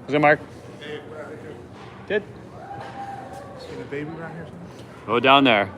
How's it, Mark? Hey, what are they doing? Good. Seen a baby around here somewhere? Go down there.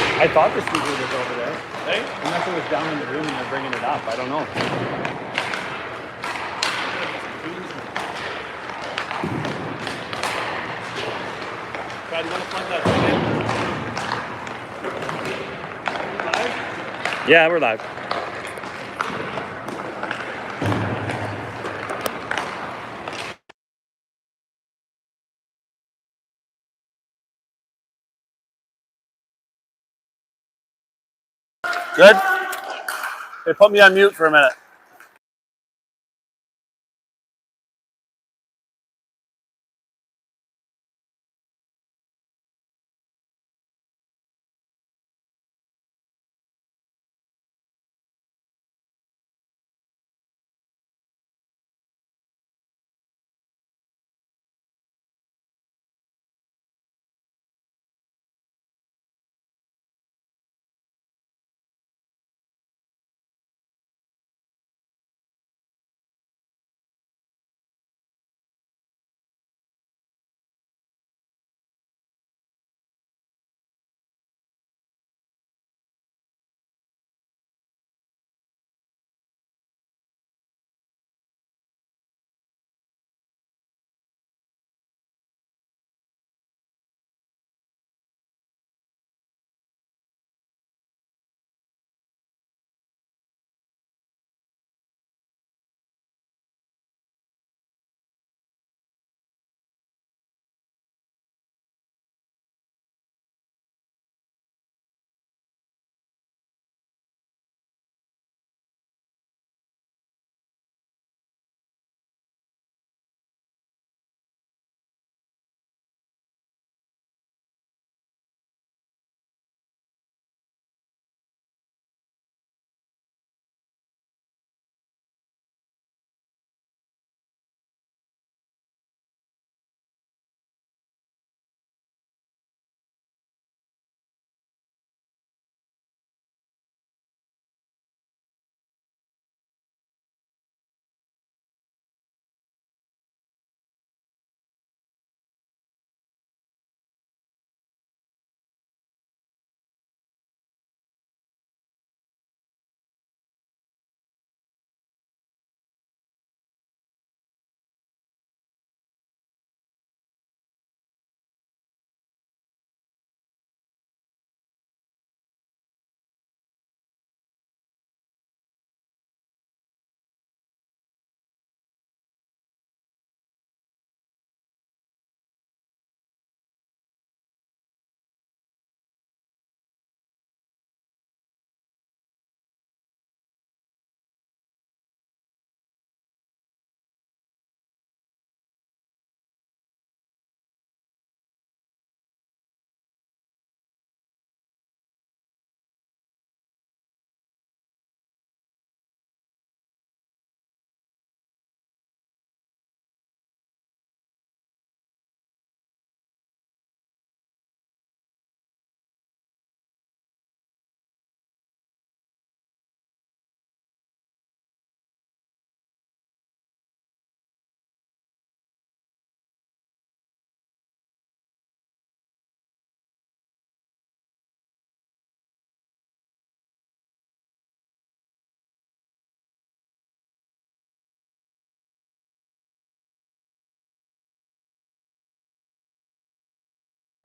I thought the speaker was over there. Hey? Unless it was down in the room and they're bringing it up. I don't know. Brad, you want to plug that thing in? Live? Yeah, we're live. Good? They put me on mute for a minute.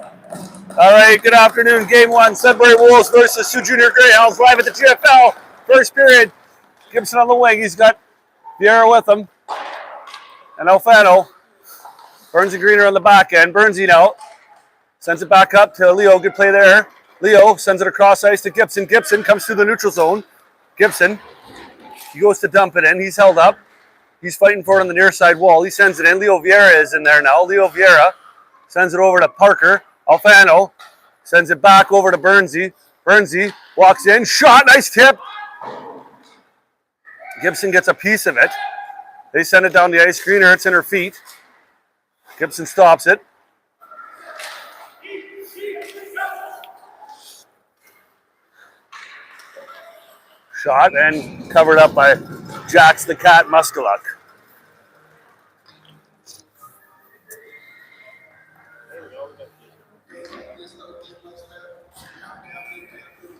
All right, good afternoon. Game one, Sudbury Wolves versus Sioux Junior Greyhounds live at the GFL. First period, Gibson on the wing. He's got Vieira with him. And Alfano. Burns and Greener on the back end. Burnsy now sends it back up to Leo. Good play there. Leo sends it across ice to Gibson. Gibson comes through the neutral zone. Gibson, he goes to dump it in. He's held up. He's fighting for it on the near side wall. He sends it in. Leo Vieira is in there now. Leo Vieira sends it over to Parker. Alfano sends it back over to Burnsy. Burnsy walks in. Shot. Nice tip. Gibson gets a piece of it. They send it down the ice. Greener, it's in her feet. Gibson stops it. Shot and covered up by Jax the Cat Muskaluk.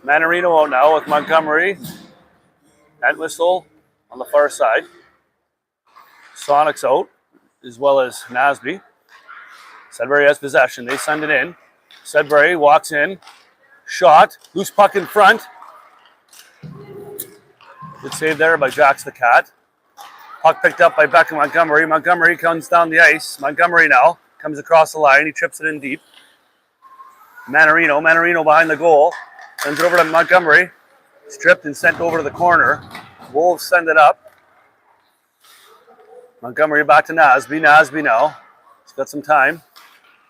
Manarino out now with Montgomery. Entwistle on the far side. Sonic's out, as well as Nasby. Sudbury has possession. They send it in. Sudbury walks in. Shot. Loose puck in front. Good save there by Jax the Cat. Puck picked up by Becca Montgomery. Montgomery comes down the ice. Montgomery now comes across the line. He trips it in deep. Manarino. Manarino behind the goal. Sends it over to Montgomery. Stripped and sent over to the corner. Wolves send it up. Montgomery back to Nasby. Nasby now. He's got some time.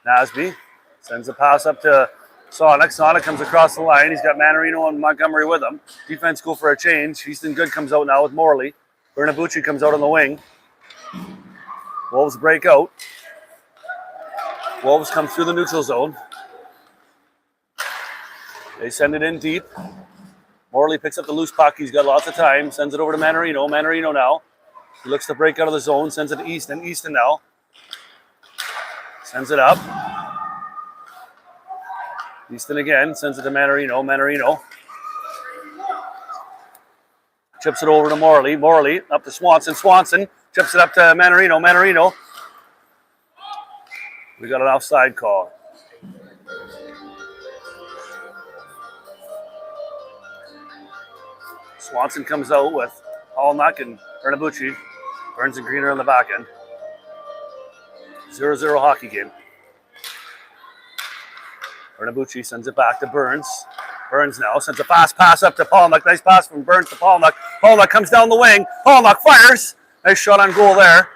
Nasby sends a pass up to Sonic. Sonic comes across the line. He's got Manarino and Montgomery with him. Defense go for a change. Easton Good comes out now with Morley. Bernabucci comes out on the wing. Wolves break out. Wolves come through the neutral zone. They send it in deep. Morley picks up the loose puck. He's got lots of time. Sends it over to Manarino. Manarino now. He looks to break out of the zone. Sends it to Easton. Easton now. Sends it up. Easton again. Sends it to Manarino. Manarino. Chips it over to Morley. Morley up to Swanson. Swanson chips it up to Manarino. Manarino. We got an offside call. Swanson comes out with Hallmark and Bernabucci. Burns and Greener on the back end. 0-0 hockey game. Bernabucci sends it back to Burns. Burns now sends a fast pass up to Palmach. Nice pass from Burns to Palmach. Palmach comes down the wing. Palmach fires. Nice shot on goal there.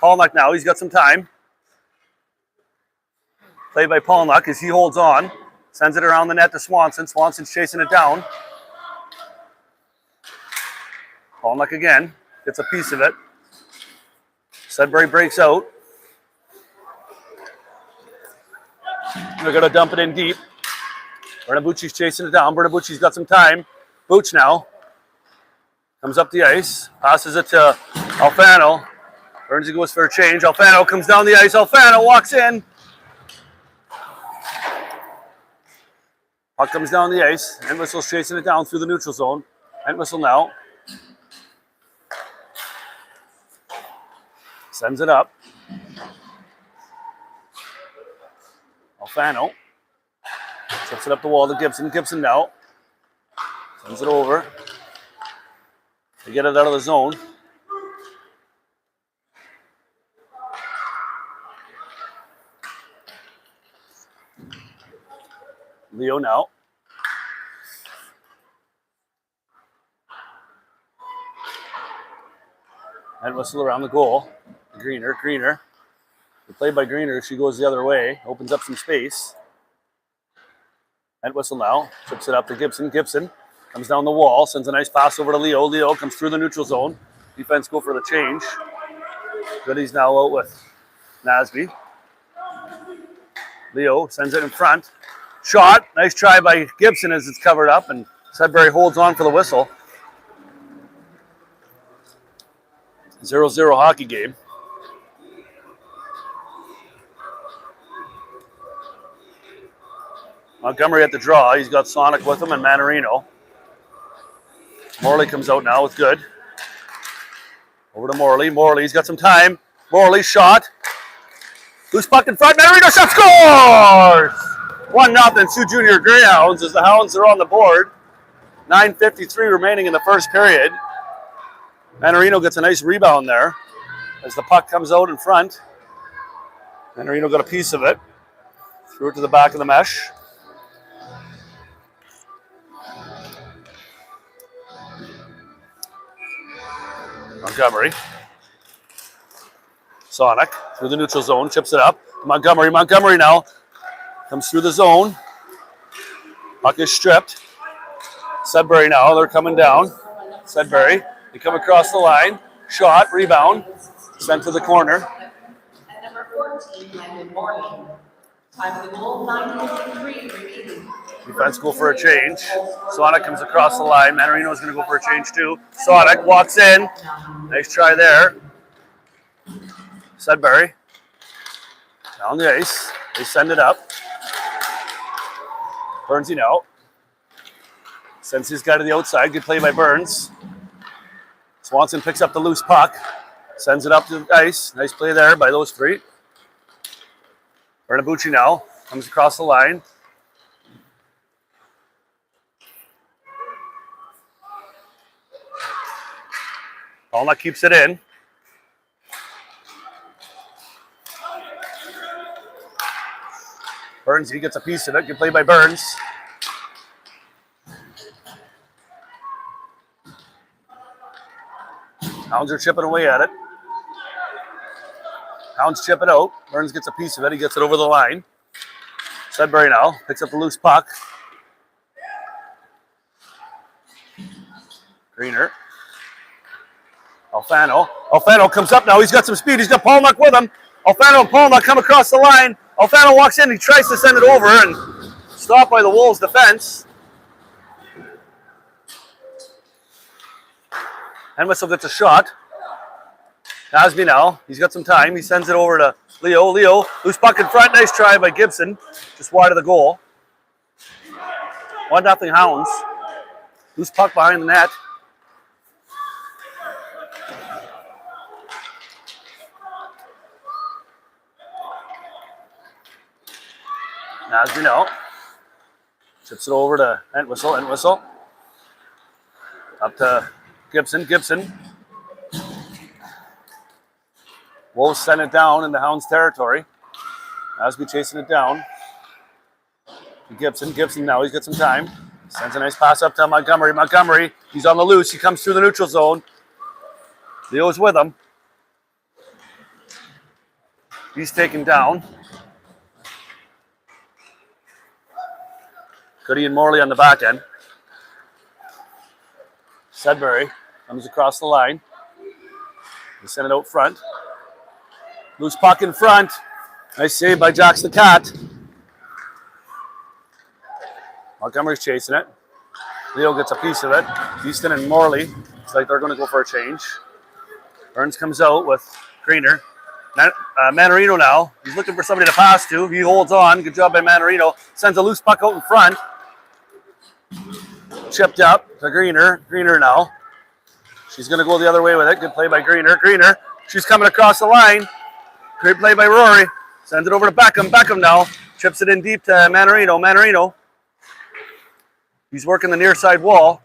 Palmach now, he's got some time. Played by Palmach as he holds on. Sends it around the net to Swanson. Swanson's chasing it down. Palmach again. Gets a piece of it. Sudbury breaks out. They're going to dump it in deep. Bernabucci's chasing it down. Bernabucci's got some time. Booch now. Comes up the ice. Passes it to Alfano. Burnsy goes for a change. Alfano comes down the ice. Alfano walks in. Puck comes down the ice. Entwistle's chasing it down through the neutral zone. Entwistle now. Sends it up. Alfano. Sets it up the wall to Gibson. Gibson now. Sends it over. They get it out of the zone. Leo now. And whistle around the goal. Greener. The play by Greener, she goes the other way, opens up some space. Entwistle now, chips it up to Gibson. Gibson comes down the wall, sends a nice pass over to Leo. Leo comes through the neutral zone. Defense go for the change. Goody's now out with Nasby. Leo sends it in front. Shot, nice try by Gibson as it's covered up, and Sudbury holds on for the whistle. 0-0 hockey game. Montgomery at the draw. He's got Sonic with him and Manarino. Morley comes out now with Good. Over to Morley. Morley's got some time. Morley shot. Loose puck in front. Manarino shot scores! 1-0 Sioux Junior Greyhounds as the Hounds are on the board. 9:53 remaining in the first period. Manarino gets a nice rebound there as the puck comes out in front. Manarino got a piece of it. Threw it to the back of the mesh. Montgomery. Sonic through the neutral zone, chips it up. Montgomery now comes through the zone. Puck is stripped. Sudbury now, they're coming down. Sudbury, they come across the line. Shot, rebound, sent to the corner. At number 14, Landon Morgan. Time of the goal, 9:53 remaining. Defense go for a change. Sonic comes across the line. Manarino is going to go for a change too. Sonic walks in. Nice try there. Sudbury down the ice. They send it up. Burnsy now. Sends his guy to the outside. Good play by Burns. Swanson picks up the loose puck. Sends it up to the ice. Nice play there by those three. Bernabucci now comes across the line. Palma keeps it in. Burns, he gets a piece of it. Good play by Burns. Hounds are chipping away at it. Hounds chip it out. Burns gets a piece of it. He gets it over the line. Sudbury now picks up the loose puck. Greener. Alfano comes up now. He's got some speed. He's got Paulnuck with him. Alfano and Paulnuck come across the line. Alfano walks in. He tries to send it over and stopped by the Wolves' defense. Henwissel gets a shot. Nasby now. He's got some time. He sends it over to Leo. Leo, loose puck in front. Nice try by Gibson. Just wide of the goal. 1-0 Hounds. Loose puck behind the net. Nasby now. Chips it over to Entwistle. Entwistle. Up to Gibson. Gibson. Wolves send it down in the Hounds' territory. Nasby chasing it down. Gibson. Gibson now, he's got some time. Sends a nice pass up to Montgomery. Montgomery, he's on the loose. He comes through the neutral zone. Leo's with him. He's taken down. Goody and Morley on the back end. Sudbury comes across the line. They send it out front. Loose puck in front. Nice save by Jacks the Cat. Montgomery's chasing it. Leo gets a piece of it. Easton and Morley. It's like they're going to go for a change. Burns comes out with Greener. Manarino now. He's looking for somebody to pass to. He holds on. Good job by Manarino. Sends a loose puck out in front. Chipped up to Greener. Greener now. She's going to go the other way with it. Good play by Greener. Greener. She's coming across the line. Great play by Rory. Sends it over to Beckham. Beckham now. Chips it in deep to Manarino. Manarino. He's working the near side wall.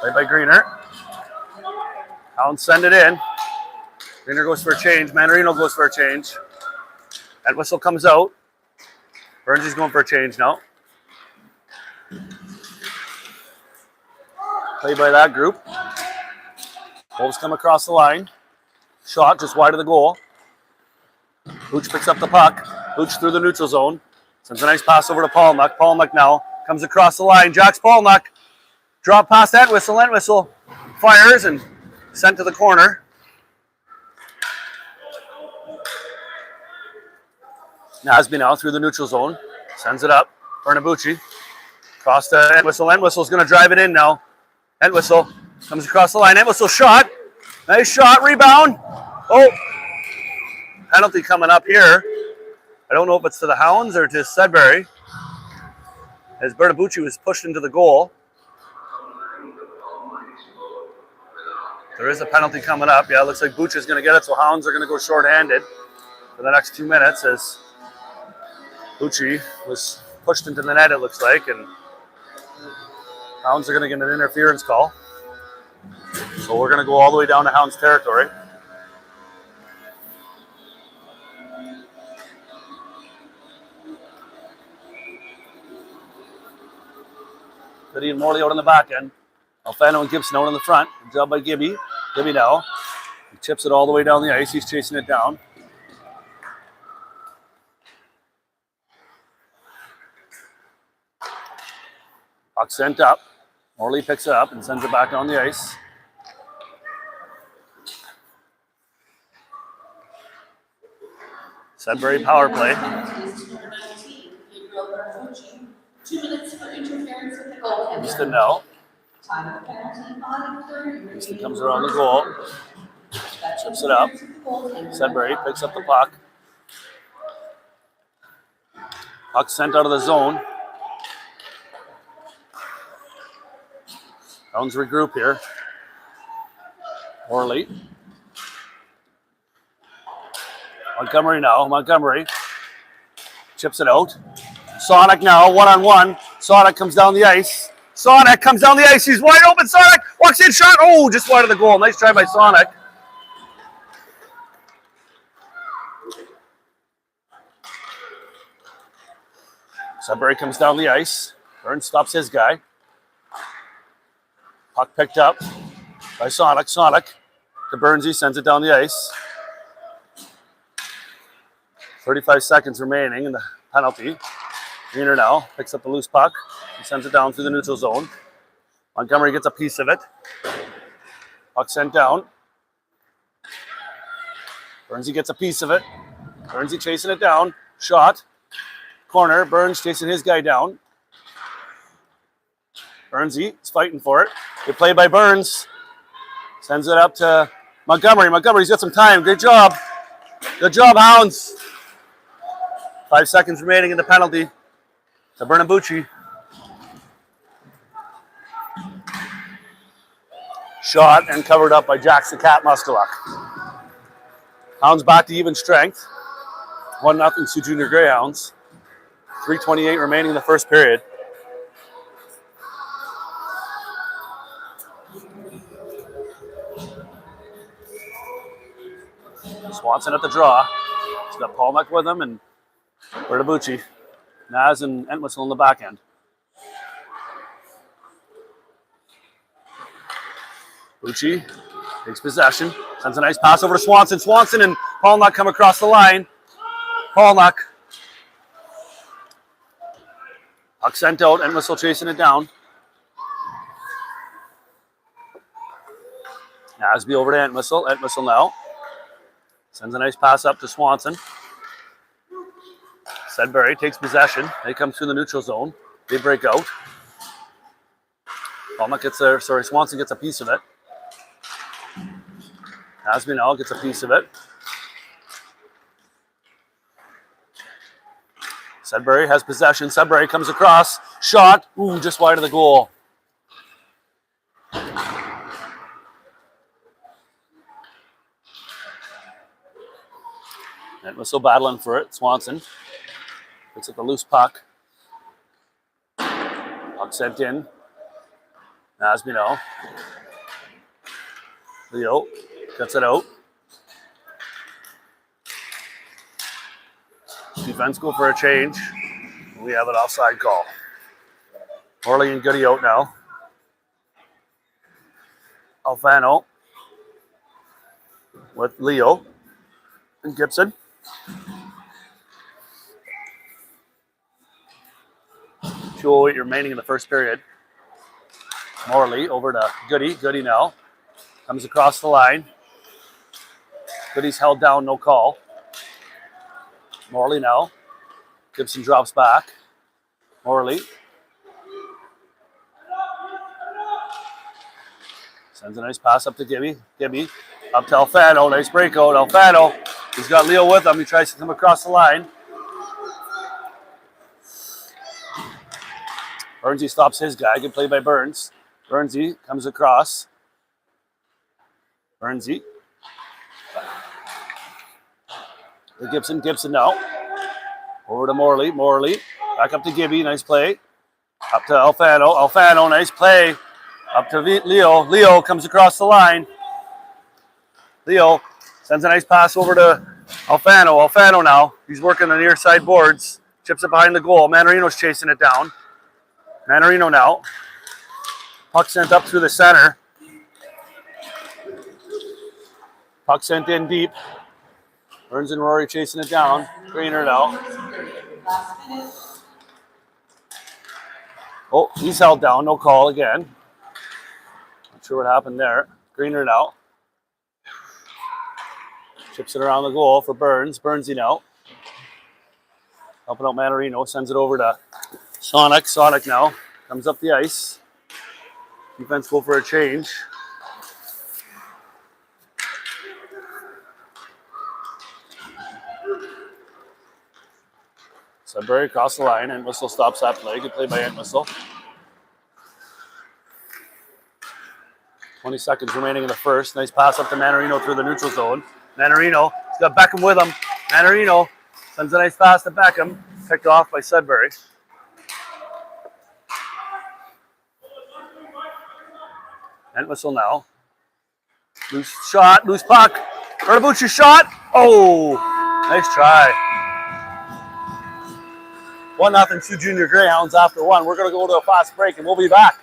Play by Greener. Hounds send it in. Greener goes for a change. Manarino goes for a change. Entwistle comes out. Burns is going for a change now. Play by that group. Wolves come across the line. Shot just wide of the goal. Hooch picks up the puck. Hooch through the neutral zone. Sends a nice pass over to Paulnuck. Paulnuck now comes across the line. Jacks Paulnuck. Drop past Entwistle. Entwistle fires and sent to the corner. Nasby now through the neutral zone. Sends it up. Bernabucci. Cross to Entwistle. Entwistle's going to drive it in now. Entwistle comes across the line. Entwistle shot. Nice shot. Rebound. Oh. Penalty coming up here. I don't know if it's to the Hounds or to Sudbury. As Bernabucci was pushed into the goal. There is a penalty coming up. Yeah, it looks like Booch is going to get it, so Hounds are going to go short-handed for the next 2 minutes as Bucci was pushed into the net, it looks like, and Hounds are going to get an interference call. So we're going to go all the way down to Hounds territory. Goody and Morley out on the back end. Alfano and Gibson out in the front. Good job by Gibby. Gibby now. He chips it all the way down the ice. He's chasing it down. Puck sent up. Morley picks it up and sends it back on the ice. Sudbury power play. 2 minutes for interference with the goaltender. Houston now. Time of penalty, 5:30. Houston comes around the goal. Chips it up. Sudbury picks up the puck. Puck sent out of the zone. Hounds regroup here. Morley. Montgomery now. Montgomery chips it out. Sonic now, one-on-one. Sonic comes down the ice. Sonic comes down the ice. He's wide open. Sonic walks in, shot. Oh, just wide of the goal. Nice try by Sonic. Sudbury comes down the ice. Burns stops his guy. Puck picked up by Sonic. Sonic to Burnsy, sends it down the ice. 35 seconds remaining in the penalty. Wiener now picks up the loose puck and sends it down through the neutral zone. Montgomery gets a piece of it. Puck sent down. Burnsy gets a piece of it. Burnsy chasing it down. Shot. Corner. Burns chasing his guy down. Burnsy is fighting for it. Good play by Burns. Sends it up to Montgomery. Montgomery's got some time. Good job. Good job, Hounds. 5 seconds remaining in the penalty to Bernabucci. Shot and covered up by Jackson Cat Muskaluk. Hounds back to even strength. 1-0 Sioux Junior Greyhounds. 3:28 remaining in the first period. Swanson at the draw. He's got Paulnuck with him and Bertabucci. Naz and Entwistle in the back end. Bucci takes possession. Sends a nice pass over to Swanson. Swanson and Paulnuck come across the line. Paulnuck. Puck sent out. Entwistle chasing it down. Nasby over to Entwistle. Entwistle now. Sends a nice pass up to Swanson. Sudbury takes possession. They come through the neutral zone. They break out. Swanson gets a piece of it. Nasby now gets a piece of it. Sudbury has possession. Sudbury comes across. Shot. Ooh, just wide of the goal. And was still battling for it. Swanson picks up the loose puck. Puck sent in. Nasby now. Leo gets it out. Defense go for a change. We have an offside call. Morley and Goody out now. Alfano with Leo and Gibson. .208 remaining in the first period. Morley over to Goody. Goody now comes across the line. Goody's held down, no call. Morley now. Gibson drops back. Morley sends a nice pass up to Gibby. Gibby up to Alfano. Nice breakout. Alfano. He's got Leo with him. He tries to come across the line. Burnsy stops his guy. Good play by Burns. Burnsy comes across. Bernsey. To Gibson. Gibson now. Over to Morley. Morley. Back up to Gibby. Nice play. Up to Alfano. Alfano. Nice play. Up to Leo. Leo comes across the line. Leo sends a nice pass over to Alfano. Alfano now. He's working the near side boards. Chips it behind the goal. Manarino's chasing it down. Manarino now. Puck sent up through the center. Puck sent in deep. Burns and Rory chasing it down. Greener now. Oh, he's held down. No call again. Not sure what happened there. Greener now. Chips it around the goal for Burns. Burnsy now. Helping out Manarino. Sends it over to Sonic. Sonic now. Comes up the ice. Defense go for a change. Sudbury across the line. Entwistle stops that play. Good play by Entwistle. 20 seconds remaining in the first. Nice pass up to Manarino through the neutral zone. Manarino, he's got Beckham with him. Manarino sends a nice pass to Beckham. Picked off by Sudbury. Entwistle now. Loose shot, loose puck. Bernabucci shot. Oh, nice try. 1-0 Sioux Junior Greyhounds after one. We're going to go to a fast break and we'll be back.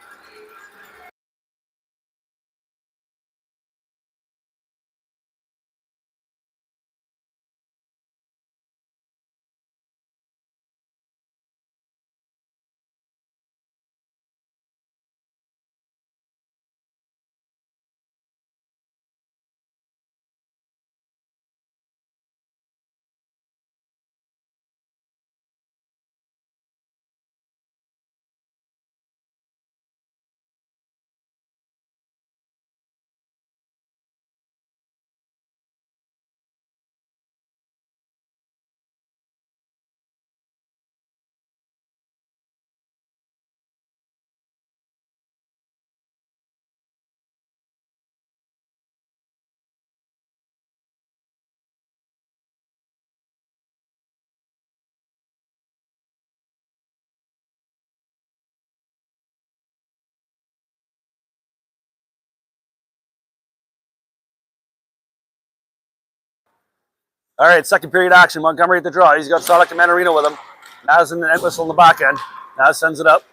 All right, second period action. Montgomery at the draw. He's got Sonic and Manarino with him. Naz and Entwistle on the back end. Naz sends it up.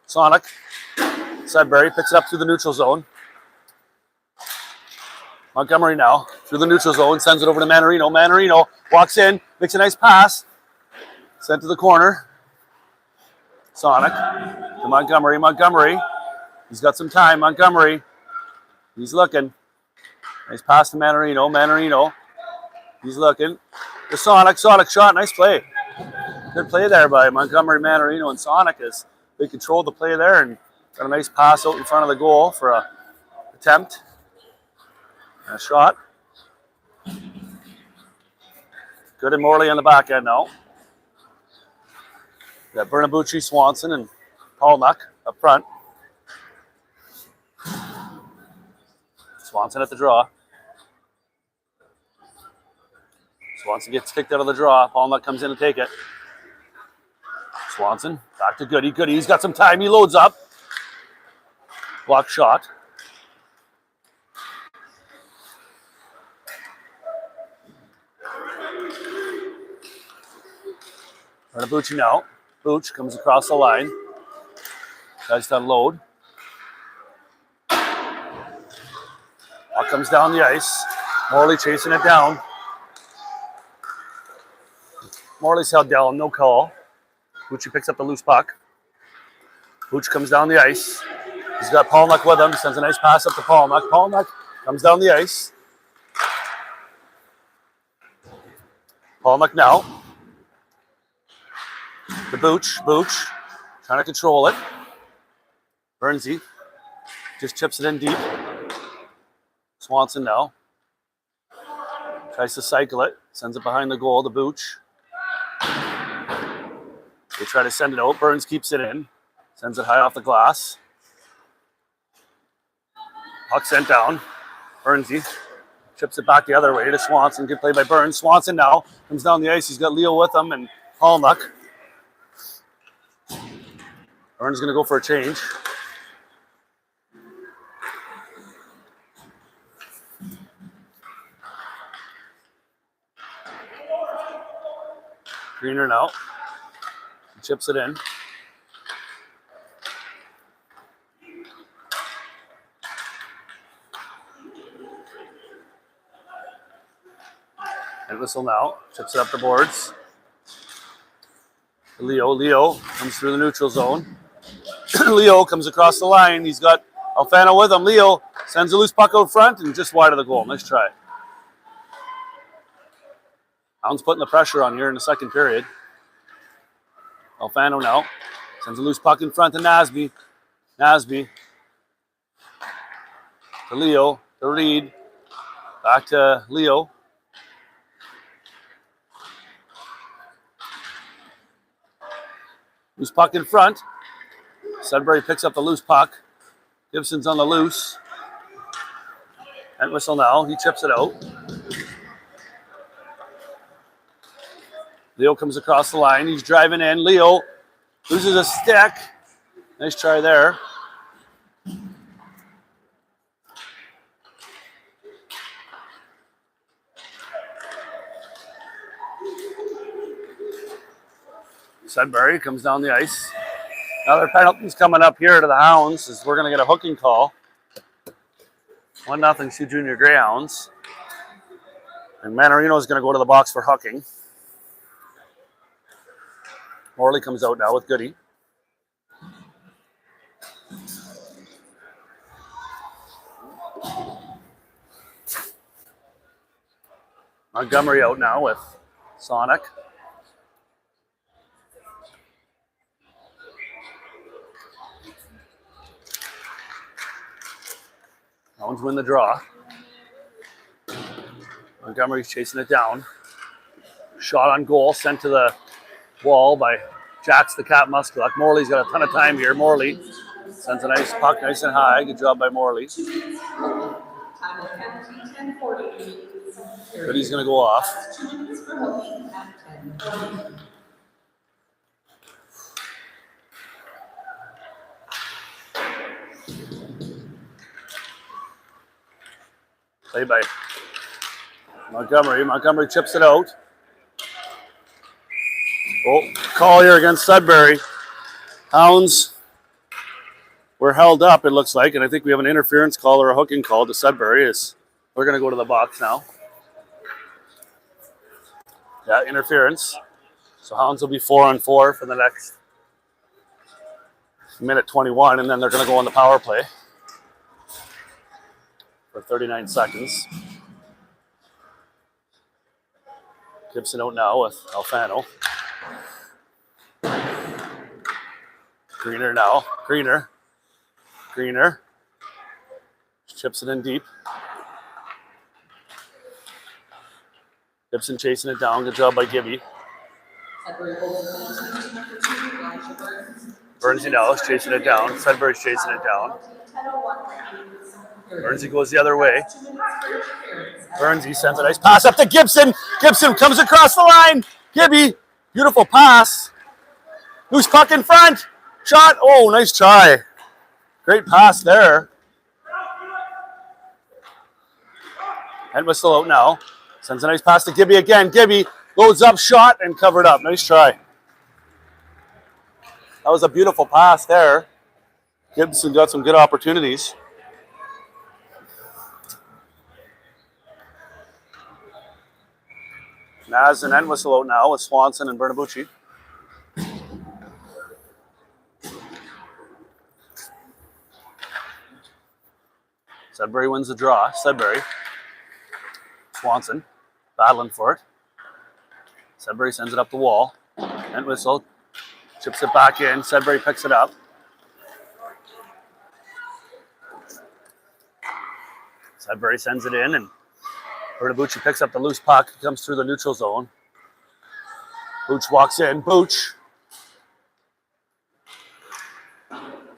Sonic. Sudbury picks it up through the neutral zone. Montgomery now through the neutral zone. Sends it over to Manarino. Manarino walks in. Makes a nice pass. Sent to the corner. Sonic to Montgomery. Montgomery. He's got some time. Montgomery. He's looking. Nice pass to Manarino. Manarino. He's looking. The Sonic. Sonic shot. Nice play. Good play there by Montgomery, Manarino, and Sonic as they controlled the play there and got a nice pass out in front of the goal for a attempt. And a shot. Good and Morley on the back end now. Got Bernabucci, Swanson, and Paulnuck up front. Swanson at the draw. Swanson gets kicked out of the draw. Paulnuck comes in to take it. Swanson back to Goody. Goody, he's got some time. He loads up. Block shot. Bernabucci now. Booch comes across the line. Tries to unload. Puck comes down the ice. Morley chasing it down. Morley's held down, no call. Bucci picks up the loose puck. Booch comes down the ice. He's got Paulnuck with him. Sends a nice pass up to Paulnuck. Paulnuck comes down the ice. Paulnuck now. The Booch. Booch trying to control it. Bernsey just chips it in deep. Swanson now. Tries to cycle it. Sends it behind the goal to Booch. They try to send it out. Burns keeps it in. Sends it high off the glass. Puck sent down. Bernsey Chips it back the other way to Swanson. Good play by Burns. Swanson now comes down the ice. He's got Leo with him and Hallnuck. Burns going to go for a change. Greener now. He chips it in. And whistle now. Chips it up the boards. Leo comes through the neutral zone. Leo comes across the line. He's got Alfano with him. Leo sends a loose puck out front and just wide of the goal. Nice try. Hounds putting the pressure on here in the second period. Alfano now sends a loose puck in front to Nasby. Nasby to Leo, to Reed. Back to Leo. Loose puck in front. Sudbury picks up the loose puck. Gibson's on the loose. And whistle now. He chips it out. Leo comes across the line. He's driving in. Leo loses a stick. Nice try there. Sudbury comes down the ice. Another penalty's coming up here to the Hounds as we're going to get a hooking call. 1-0 Sioux Junior Greyhounds. And Manorino is going to go to the box for hooking. Morley comes out now with Goody. Montgomery out now with Sonic. Hounds win the draw. Montgomery's chasing it down. Shot on goal, sent to the wall by Jax the Cat Muscluck. Morley's got a ton of time here. Morley sends a nice puck, nice and high. Good job by Morley. Goody's going to go off. Play by Montgomery. Montgomery chips it out. Oh, call here against Sudbury. Hounds were held up, it looks like, and I think we have an interference call or a hooking call to Sudbury. We're going to go to the box now. Yeah, interference. So Hounds will be 4-on-4 for the next minute 21, and then they're going to go on the power play for 39 seconds. Gibson out now with Alfano. Greener now. Greener. Chips it in deep. Gibson chasing it down. Good job by Gibby. Burnsy now is chasing it down. Sudbury's chasing it down. Burnsy goes the other way. Burnsy sends a nice pass up to Gibson. Gibson comes across the line. Gibby, beautiful pass. Loose puck in front. Shot. Oh, nice try. Great pass there. And whistle out now. Sends a nice pass to Gibby again. Gibby loads up, shot, and covered up. Nice try. That was a beautiful pass there. Gibson got some good opportunities. Naz and whistle out now with Swanson and Bernabucci. Sudbury wins the draw. Sudbury. Swanson battling for it. Sudbury sends it up the wall. And whistle. Chips it back in. Sudbury picks it up. Sudbury sends it in, and Bernabucci picks up the loose puck. Comes through the neutral zone. Booch walks in. Booch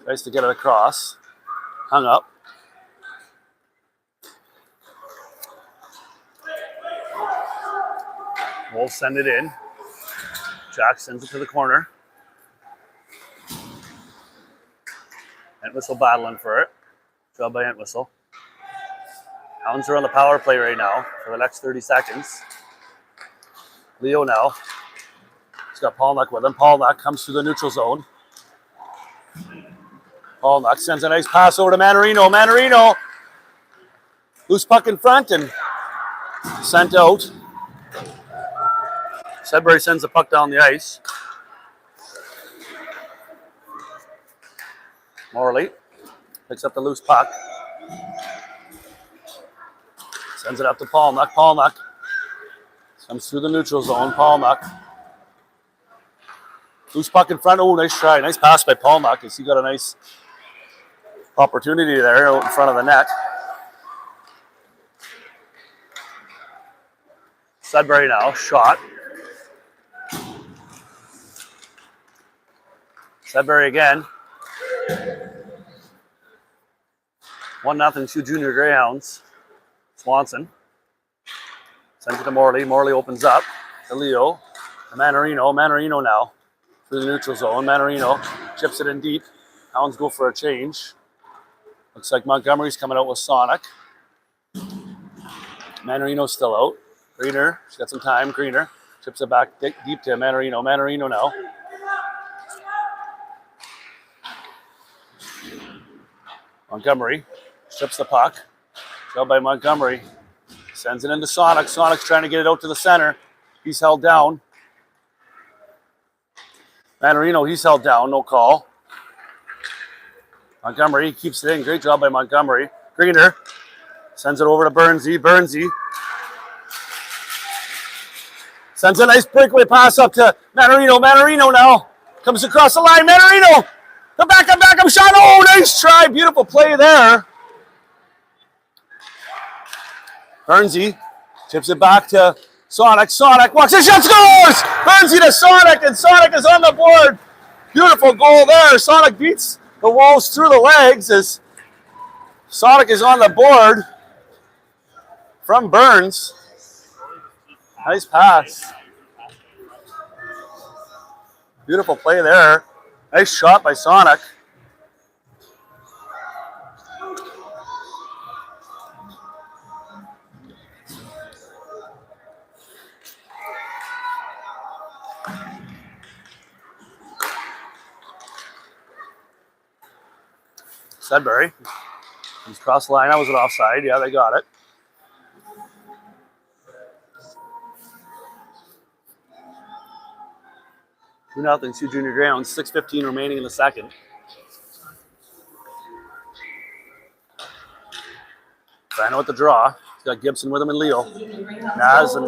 tries to get it across. Hung up. Wolves send it in. Jack sends it to the corner. Entwistle battling for it. Job by Entwistle. Hounds are on the power play right now for the next 30 seconds. Leo now. He's got Paulnuck with him. Paulnuck comes through the neutral zone. Paulnuck sends a nice pass over to Manarino. Manarino. Loose puck in front and sent out. Sudbury sends the puck down the ice. Morley picks up the loose puck. Sends it up to Paulnuck. Paulnuck comes through the neutral zone. Paulnuck. Loose puck in front. Oh, nice try. Nice pass by Paulnuck as he got a nice opportunity there out in front of the net. Sudbury now. Shot. Sudbury again. 1-0 Sioux Junior Greyhounds. Swanson sends it to Morley. Morley opens up to Leo. To Manarino. Manarino now through the neutral zone. Manarino chips it in deep. Hounds go for a change. Looks like Montgomery's coming out with Sonic. Manarino's still out. Greener, she's got some time. Greener chips it back deep to Manarino. Manarino now. Montgomery strips the puck. Job by Montgomery. Sends it into Sonic. Sonic's trying to get it out to the center. He's held down. Manarino, he's held down. No call. Montgomery keeps it in. Great job by Montgomery. Greener sends it over to Burnsy. Burnsy sends a nice breakaway pass up to Manarino. Manarino now comes across the line. Manarino! The backup shot. Oh, nice try. Beautiful play there. Burnsy tips it back to Sonic. Sonic walks in, shot, scores! Burnsy to Sonic, and Sonic is on the board. Beautiful goal there. Sonic beats the Wolves through the legs as Sonic is on the board from Burns. Nice pass. Beautiful play there. Nice shot by Sonic. Sudbury. He's crossed the line. That was an offside. Yeah, they got it. Nothing. Sioux Junior Greyhounds. 6:15 remaining in the second. Fano at the draw. He's got Gibson with him and Leo. Naz and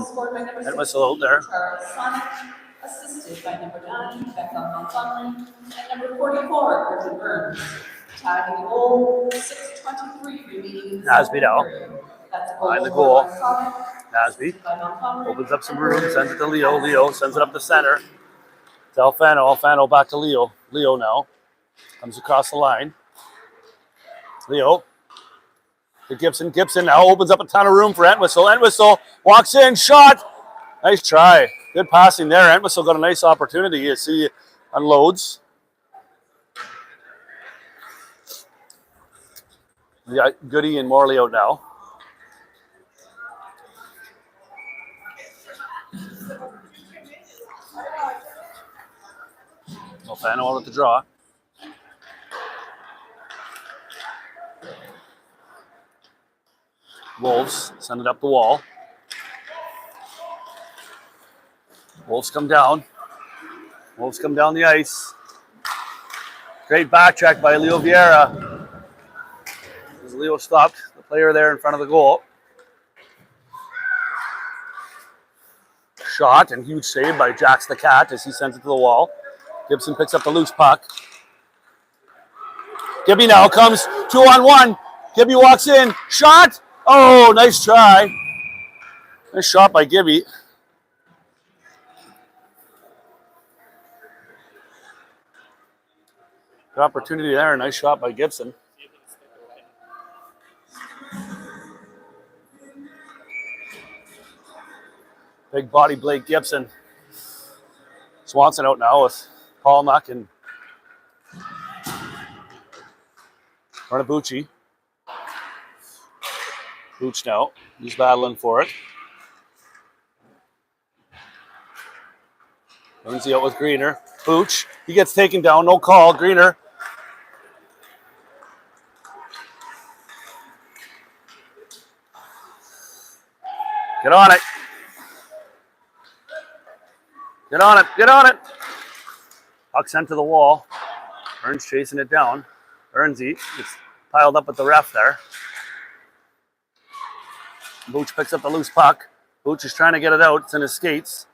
Entwistle out there. Sonic, assisted by number 9, Becca Montgomery, and number 44, Griffin Burns. Tagging the goal, 6:23 remaining in the Nasby now. period. That's a Behind the goal. by Sonic, Nasby by Montgomery. opens up some room, sends it to Leo. Leo sends it up the center. To Alfano. Alfano back to Leo. Leo now comes across the line. Leo to Gibson. Gibson now opens up a ton of room for Entwistle. Entwistle walks in, shot. Nice try. Good passing there. Entwistle got a nice opportunity. You see, unloads. We got Goody and Morley out now. Alfano out at the draw. Wolves send it up the wall. Wolves come down. Wolves come down the ice. Great back check by Leo Vieira. As Leo stopped the player there in front of the goal. Shot and huge save by Jax the Cat as he sends it to the wall. Gibson picks up the loose puck. Gibby now comes 2-on-1. Gibby walks in. Shot. Oh, nice try. Nice shot by Gibby. Good opportunity there. Nice shot by Gibson. Big body Blake Gibson. Swanson out now with Palmuck and Arnabucci. Booch now. He's battling for it. Lindsay out with Greener. Booch. He gets taken down. No call. Greener. Get on it. Get on it. Get on it. Puck sent to the wall. Burns chasing it down. Burnsy gets piled up with the ref there. Booch picks up the loose puck. Booch is trying to get it out. It's in his skates.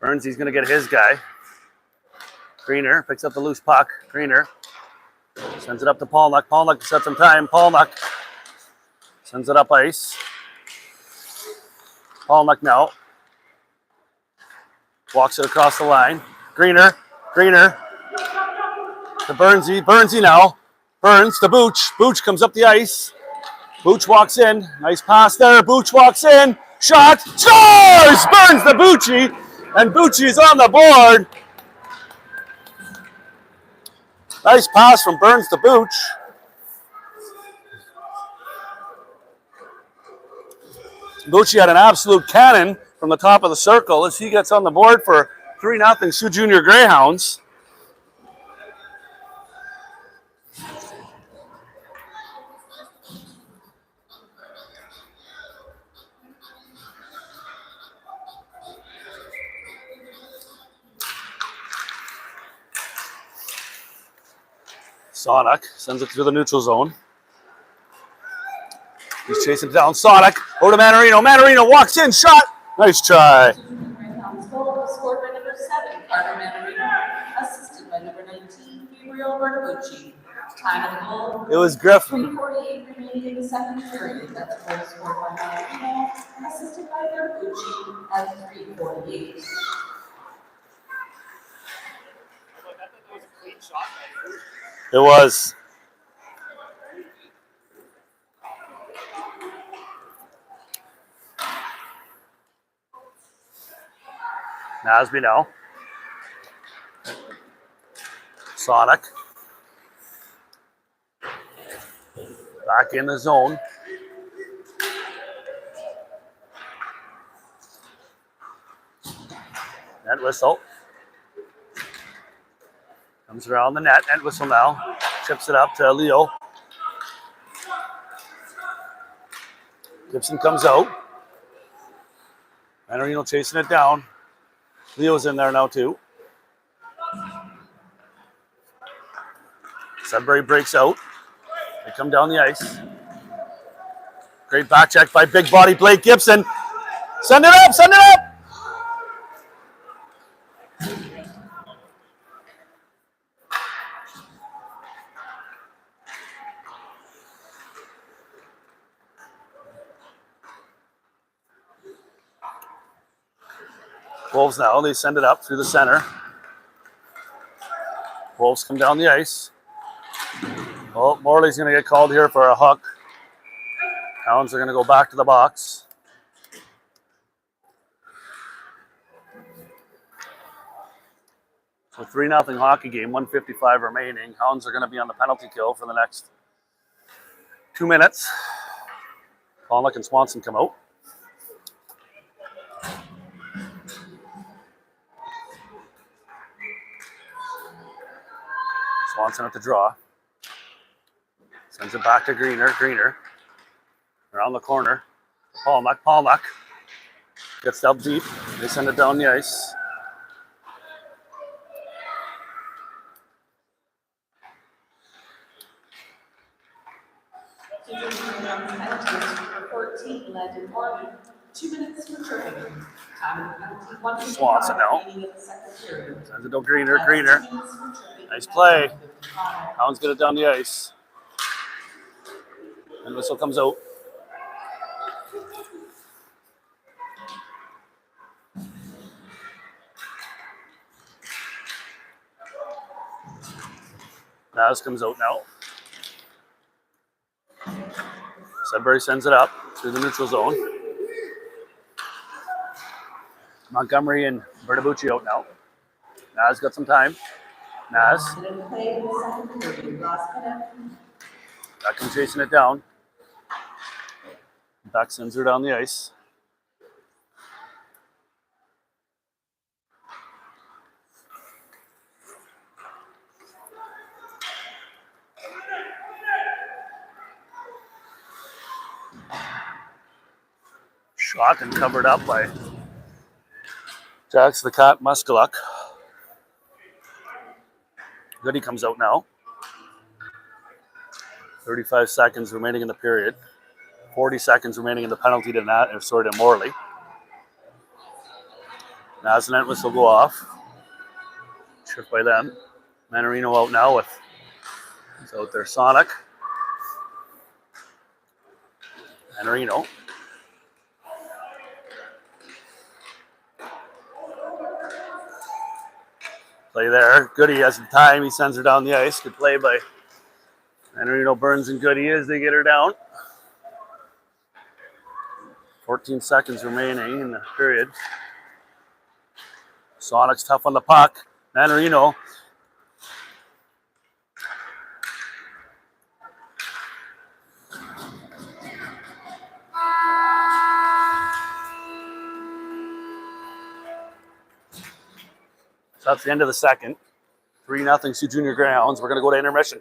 Burnsy's going to get his guy. Greener picks up the loose puck. Greener sends it up to Palmuck. Palmuck sets some time. Palmuck sends it up ice. Palmuck now walks it across the line. Greener to Burnsy. Burnsy now. Burns to Booch. Booch comes up the ice. Booch walks in. Nice pass there. Booch walks in. Shot. Scores! Burns to Bucci. And Bucci is on the board. Nice pass from Burns to Booch. Bucci had an absolute cannon from the top of the circle as he gets on the board for 3-0 Sioux Junior Greyhounds. Sonic sends it through the neutral zone. He's chasing it down. Sonic over to Manarino. Manarino walks in. Shot. Nice try. Greyhounds goal scored by number 7, Carter Manarino, assisted by number 19, Gabriel Bertolucci. Time of the goal. It was Griffin. 3:48 remaining in the second period. That's a goal scored by Manarino, assisted by Bertolucci at 3:48. It was. Nasby now. Sonic. Back in the zone. Net whistle. Comes around the net. Net whistle now. Chips it up to Leo. Gibson comes out. Manarino chasing it down. Leo's in there now too. Sudbury breaks out. They come down the ice. Great back check by big body Blake Gibson. Send it up, send it up! Wolves now, they send it up through the center. Wolves come down the ice. Well, Morley's going to get called here for a hook. Hounds are going to go back to the box. So 3-0 hockey game, 1:55 remaining. Hounds are going to be on the penalty kill for the next 2 minutes. Pollock and Swanson come out. Swanson at the draw. Sends it back to Greener. Greener around the corner. Palmuck. Palmuck gets up deep. They send it down the ice. Penalties for 14, Landon Morgan. 2 minutes for tripping. Time of penalty, 1:55 Swanson now. remaining in the second period. Sends it to Greener. Greener. Nice play. Hounds get it down the ice. And whistle comes out. Naz comes out now. Sudbury sends it up through the neutral zone. Montgomery and Bertabucci out now. Naz got some time. Naz. Minute play in the second period. Last minute. Beckham chasing it down. Beck sends her down the ice. Shot and covered up by Jax the Cat Muskaluk. Goody comes out now. 35 seconds remaining in the period. 40 seconds remaining in the penalty to Morley. Nazanet whistle go off. Tripped by them. Manarino out now with, he's out there, Sonic. Manarino. Play there. Goody has some time. He sends her down the ice. Good play by Manarino, Burns, and Goody as they get her down. 14 seconds remaining in the period. Sonic's tough on the puck. Manarino. So that's the end of the second. 3-0 Sioux Junior Greyhounds. We're going to go to intermission.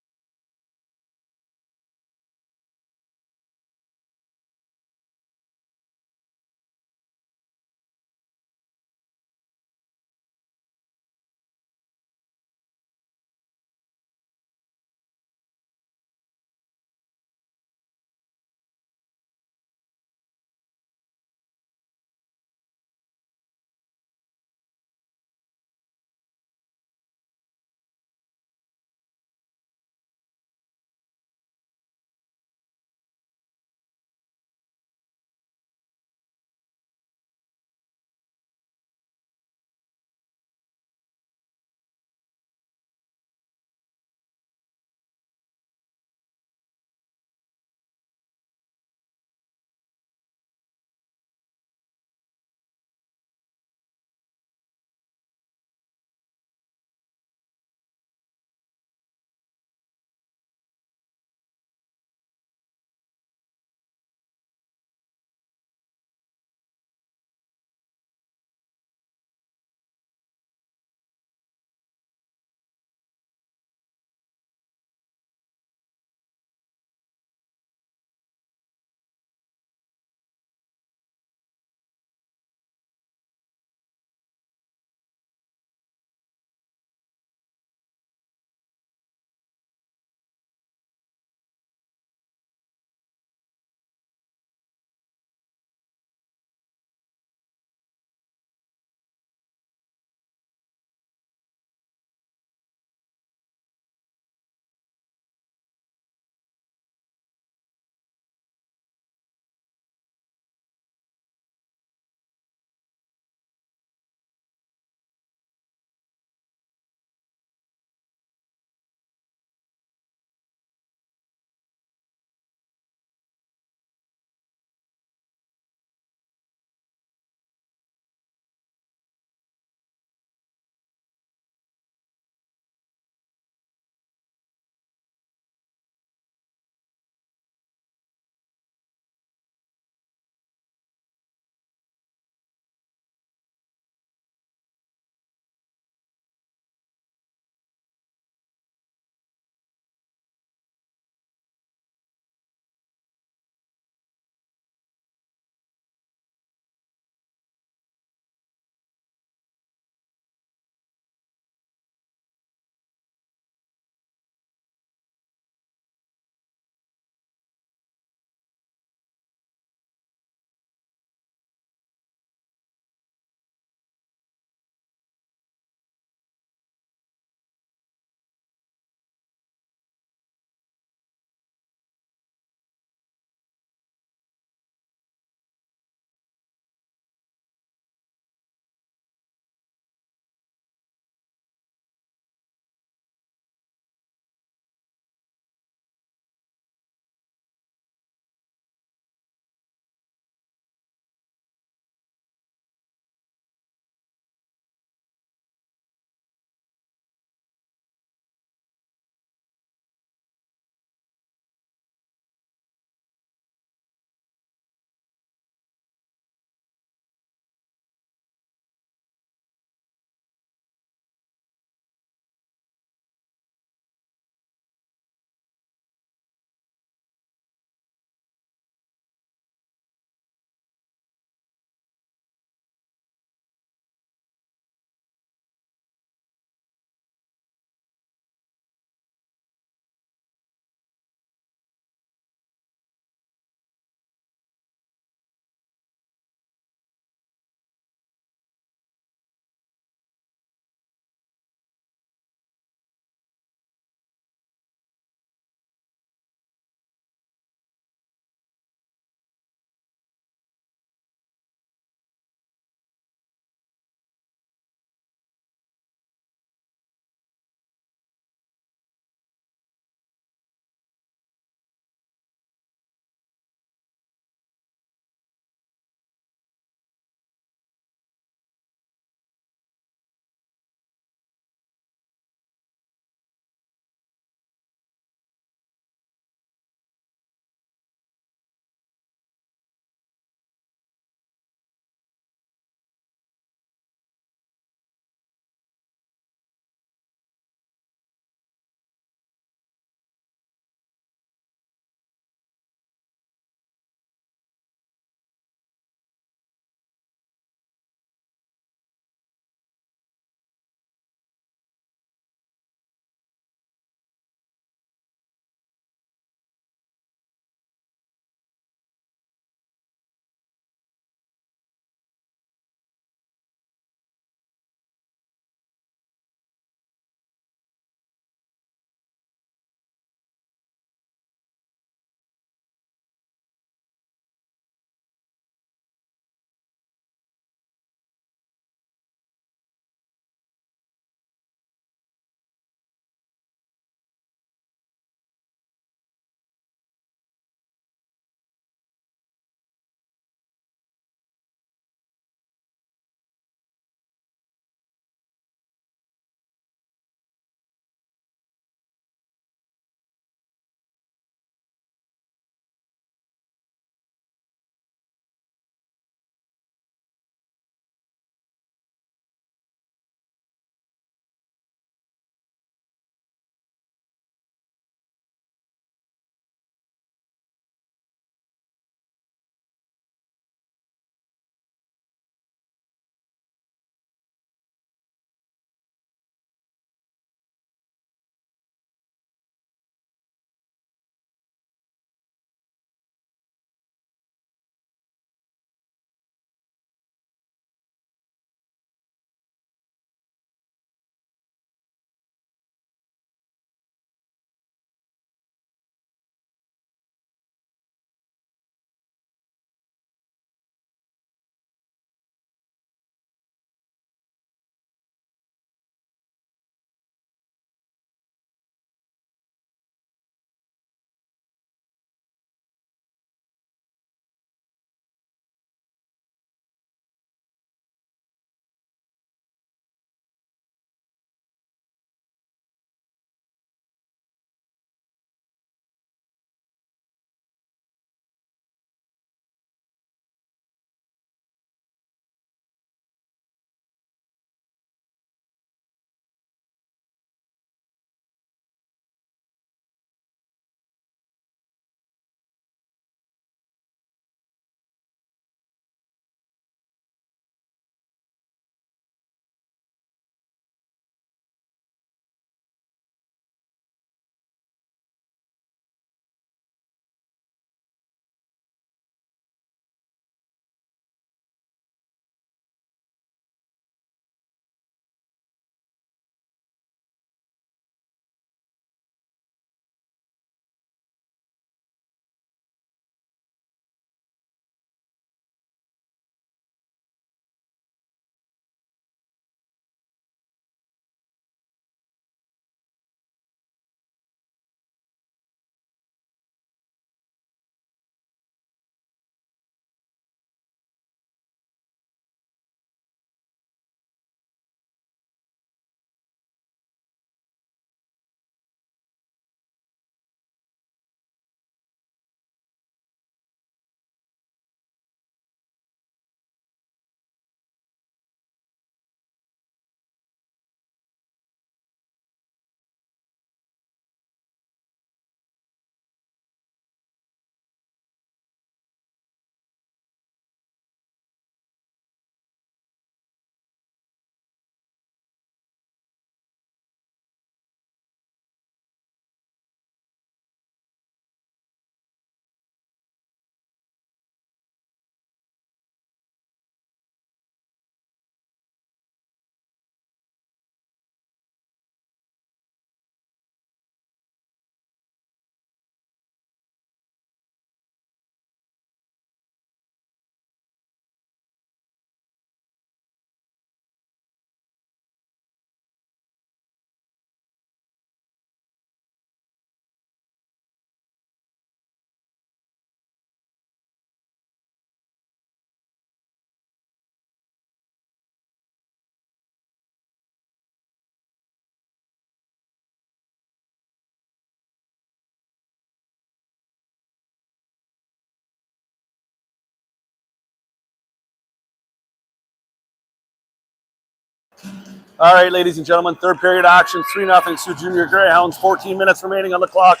All right, ladies and gentlemen, third period action, 3-0 Sioux Junior Greyhounds, 14 minutes remaining on the clock.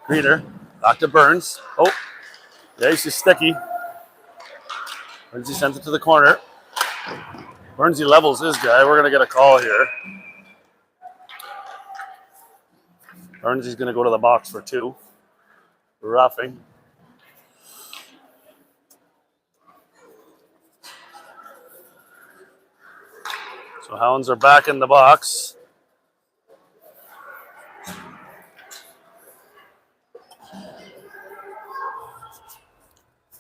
Greener, back to Burns. Oh, the ice is sticky. Burnsy sends it to the corner. Burnsy levels his guy. We're going to get a call here. Burnsy's going to go to the box for 2. Roughing. So Hounds are back in the box.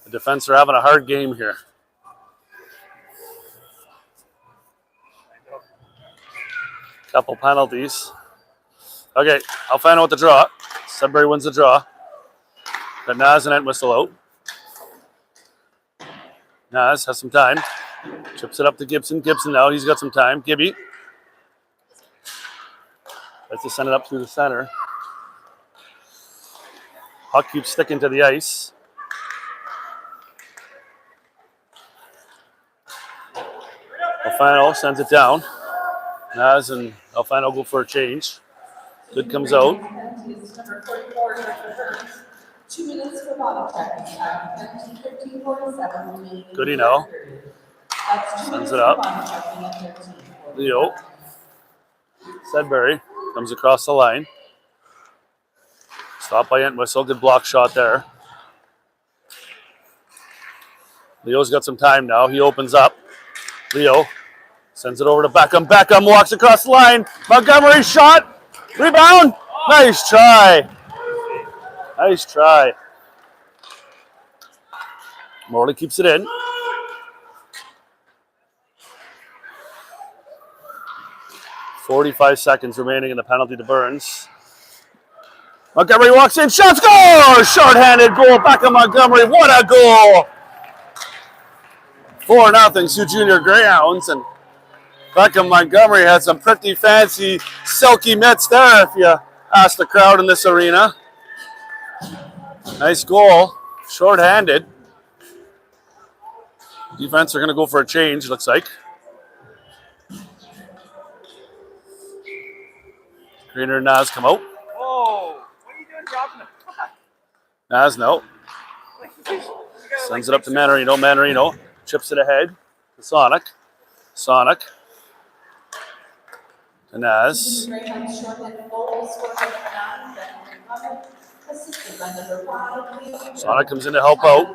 The defense are having a hard game here. Couple penalties. Okay, Alfano with the draw. Sudbury wins the draw. Got Naz and Entwistle out. Naz has some time. Chips it up to Gibson. Gibson now, he's got some time. Gibby. Tries to send it up through the center. Puck keeps sticking to the ice. Alfano sends it down. Naz and Alfano go for a change. Good comes out. Number 44, Burns. 2 minutes for bottom checking. Penalty 15:47 remaining. Goody now. That's 2 Sends minutes it up. for bottom checking at 13. Leo. Sudbury comes across the line. Stopped by Entwistle. Good block shot there. Leo's got some time now. He opens up. Leo sends it over to Beckham. Beckham walks across the line. Montgomery shot. Rebound. Nice try. Nice try. Morley keeps it in. .45 seconds remaining in the penalty to Burns. Montgomery walks in. Shot score! Short-handed goal. Beckham Montgomery. What a goal! 4-0 Sioux Junior Greyhounds. And Beckham Montgomery had some pretty fancy silky mitts there, if you ask the crowd in this arena. Nice goal. Short-handed. Defense are going to go for a change, looks like. Greener and Naz come out. Whoa! What are you doing dropping the puck? Naz, no. Sends it up to Manarino. Manarino chips it ahead to Sonic. Sonic to Naz. Greyhounds shorthanded goal scored by 9, Beckham Montgomery, assisted by number 5. Sonic comes in to help out.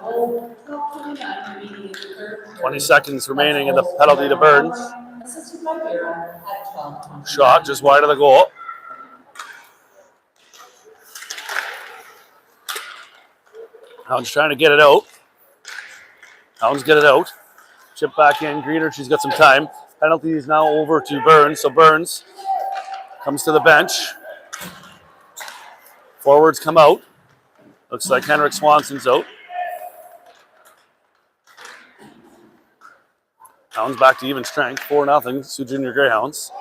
12:29 remaining in the third. 20 seconds remaining in the penalty to Burns. Assisted by Vera at 12:20. Shot just wide of the goal. Hounds trying to get it out. Hounds get it out. Chip back in. Greener, she's got some time. Penalty is now over to Burns. So Burns comes to the bench. Forwards come out. Looks like Henrik Swanson's out. Hounds back to even strength. 4-0 Sioux Junior Greyhounds.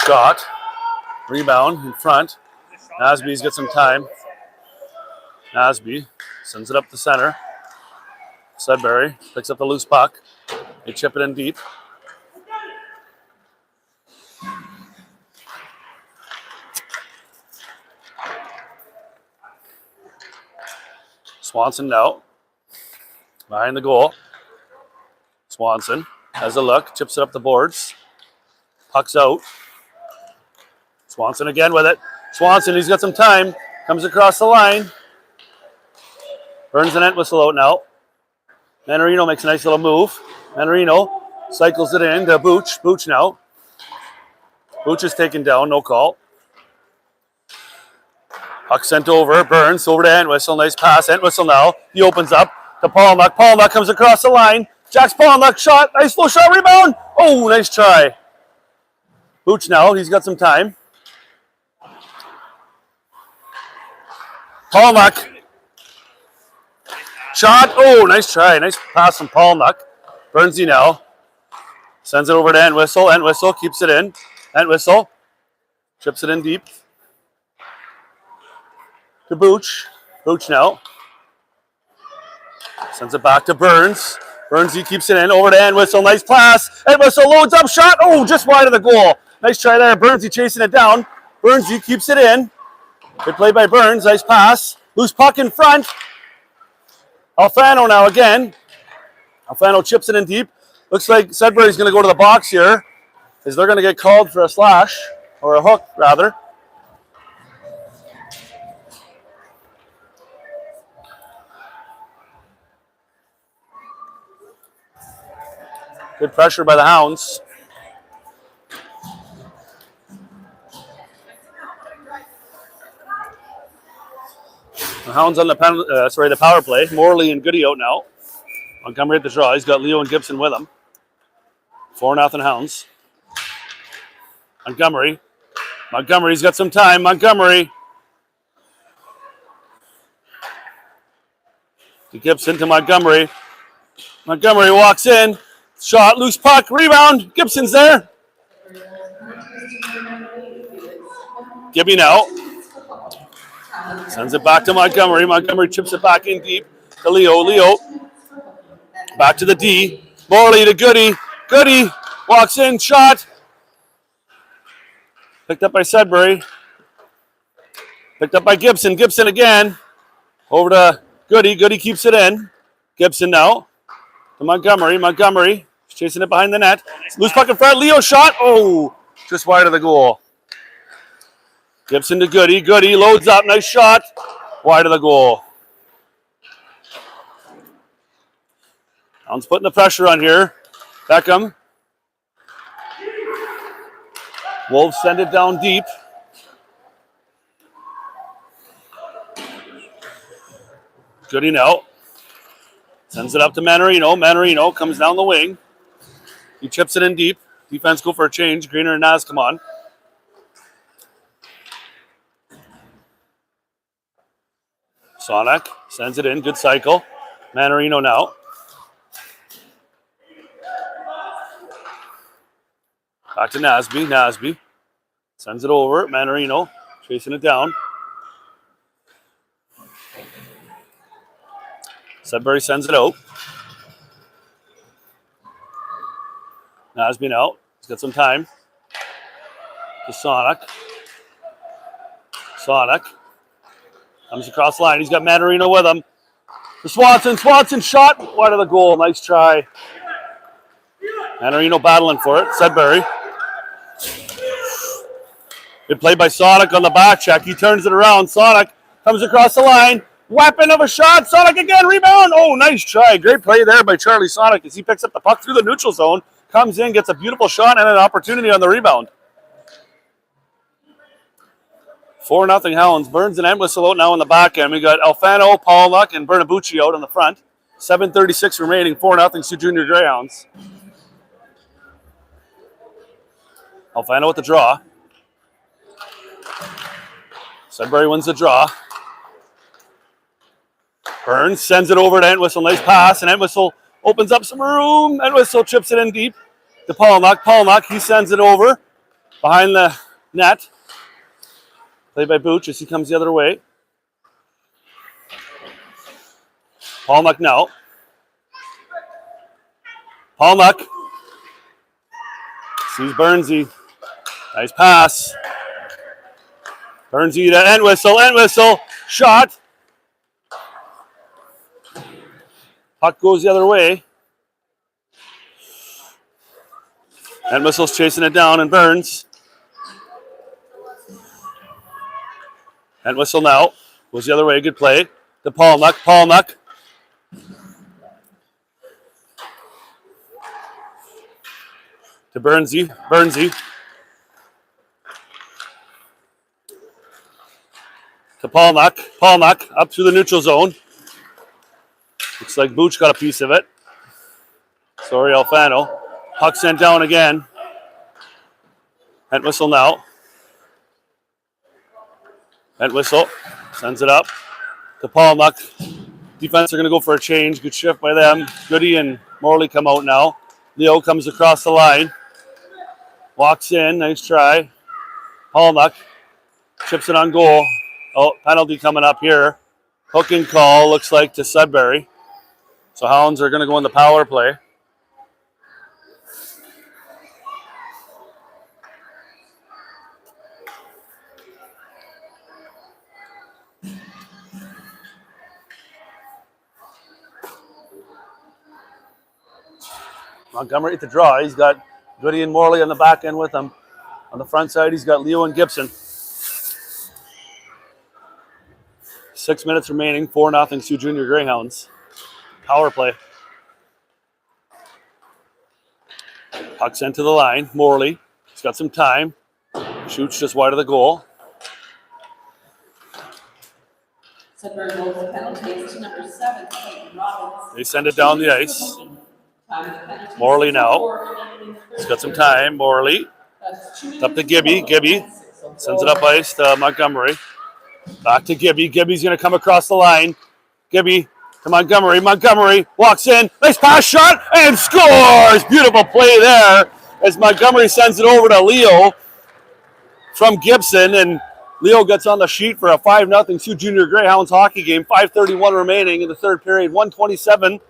Shot. Rebound in front. Nasby's got some time. Nasby sends it up the center. Sudbury picks up the loose puck. They chip it in deep. Swanson now. Behind the goal. Swanson has a look. Chips it up the boards. Puck's out. Swanson again with it. Swanson, he's got some time. Comes across the line. Burns and Entwistle out now. Manarino makes a nice little move. Manarino cycles it in to Booch. Booch now. Booch is taken down, no call. Puck sent over. Burns over to Entwistle. Nice pass. Entwistle now. He opens up to Paulnuck. Paulnuck comes across the line. Jacks Paulnuck shot. Nice full shot. Rebound. Oh, nice try. Booch now. He's got some time. Paulnuck. Shot. Oh, nice try. Nice pass from Paulnuck. Burnsy now. Sends it over to Entwistle. Entwistle keeps it in. Entwistle chips it in deep. To Booch. Booch now. Sends it back to Burns. Burnsy keeps it in, over to Entwistle, nice pass. Entwistle loads up, shot, oh, just wide of the goal. Nice try there, Burnsy chasing it down. Burnsy keeps it in. Good play by Burns, nice pass. Loose puck in front. Alfano now again. Alfano chips it in deep. Looks like Sudbury's going to go to the box here, as they're going to get called for a slash, or a hook, rather. Good pressure by the Hounds. The Hounds on the the power play. Morley and Goody out now. Montgomery at the draw. He's got Leo and Gibson with him. 4-0 Hounds. Montgomery. Montgomery's got some time. Montgomery. To Gibson to Montgomery. Montgomery walks in. Shot, loose puck, rebound. Gibson's there. Gibby now. Sends it back to Montgomery. Montgomery chips it back in deep to Leo. Leo. Back to the D. Morley to Goody. Goody walks in, shot. Picked up by Sudbury. Picked up by Gibson. Gibson again. Over to Goody. Goody keeps it in. Gibson now to Montgomery. Montgomery is chasing it behind the net. Loose puck in front. Leo shot. Oh, just wide of the goal. Gibson to Goody. Goody loads up. Nice shot. Wide of the goal. Hounds putting the pressure on here. Beckham. Wolves send it down deep. Goody now. Sends it up to Manarino. Manarino comes down the wing. He chips it in deep. Defense go for a change. Greener and Naz come on. Sonic sends it in. Good cycle. Manarino now. Back to Nasby. Nasby sends it over. Manarino chasing it down. Sudbury sends it out. Nasby now. He's got some time. To Sonic. Sonic comes across the line. He's got Manarino with him. To Swanson. Swanson shot wide of the goal. Nice try. Manarino battling for it. Sudbury. Good play by Sonic on the back check. He turns it around. Sonic comes across the line. Weapon of a shot. Sonic again. Rebound. Oh, nice try. Great play there by Charlie Sonic as he picks up the puck through the neutral zone. Comes in, gets a beautiful shot and an opportunity on the rebound. 4-0 Hounds. Burns and Entwistle out now in the back end. We got Alfano, Paulnuck, and Bernabucci out in the front. 7:36 remaining. 4-0 Sioux Junior Greyhounds. Alfano with the draw. Sudbury wins the draw. Burns sends it over to Entwistle. Nice pass, and Entwistle opens up some room. Entwistle chips it in deep to Paulnuck. Paulnuck, he sends it over behind the net. Played by Booch as he comes the other way. Paulnuck now. Paulnuck sees Burnsy. Nice pass. Burnsy to Entwistle. Entwistle shot. Puck goes the other way. Entwistle's chasing it down and Burns. Entwistle now goes the other way. Good play to Paulnuck. Paulnuck. To Burnsy. Burnsy. To Paulnuck. Paulnuck up through the neutral zone. Looks like Booch got a piece of it. Sorry, Alfano. Puck sent down again. Entwistle now. Entwistle sends it up to Paulnuck. Defense are going to go for a change. Good shift by them. Goody and Morley come out now. Leo comes across the line. Walks in. Nice try. Paulnuck chips it on goal. Oh, penalty coming up here. Hook and call looks like to Sudbury. So Hounds are going to go in the power play. Montgomery at the draw. He's got Goody and Morley on the back end with him. On the front side, he's got Leo and Gibson. 6 minutes remaining. 4-0 Sioux Junior Greyhounds. Power play. Puck sent to the line. Morley. He's got some time. Shoots just wide of the goal. Sudbury goal for penalties to number 7, Clayton Robbins. They send it down the ice. Morley now. He's got some time. Morley. It's up to Gibby. Gibby sends it up ice to Montgomery. Back to Gibby. Gibby's going to come across the line. Gibby to Montgomery. Montgomery walks in. Nice pass shot and scores. Beautiful play there as Montgomery sends it over to Leo from Gibson. And Leo gets on the sheet for a 5-0 Sioux Junior Greyhounds hockey game. 5:31 remaining in the third period. 1:27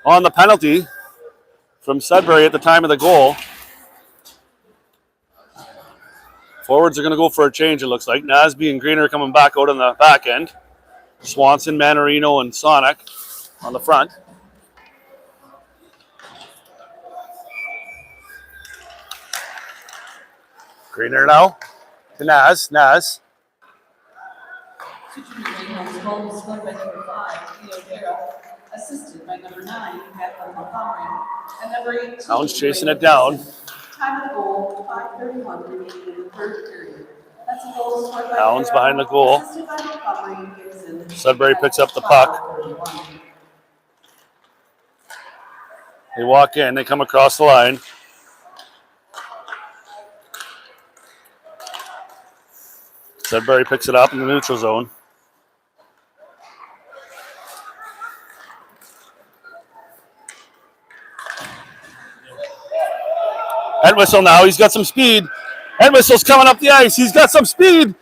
on the penalty from Sudbury at the time of the goal. Forwards are going to go for a change, it looks like. Nasby and Greener coming back out on the back end. Swanson, Manarino, and Sonic on the front. Greener now to Naz. Naz. Assisted by number 9, Bethel Montgomery, and number 18. Hounds chasing it down. Time of the goal, 5:31 remaining in the third period. That's a goal scored by Hounds behind the goal. assisted by Montgomery and Gibson. Sudbury picks up the puck. They walk in. They come across the line. Sudbury picks it up in the neutral zone. Entwistle now. He's got some speed. Entwistle's coming up the ice. He's got some speed.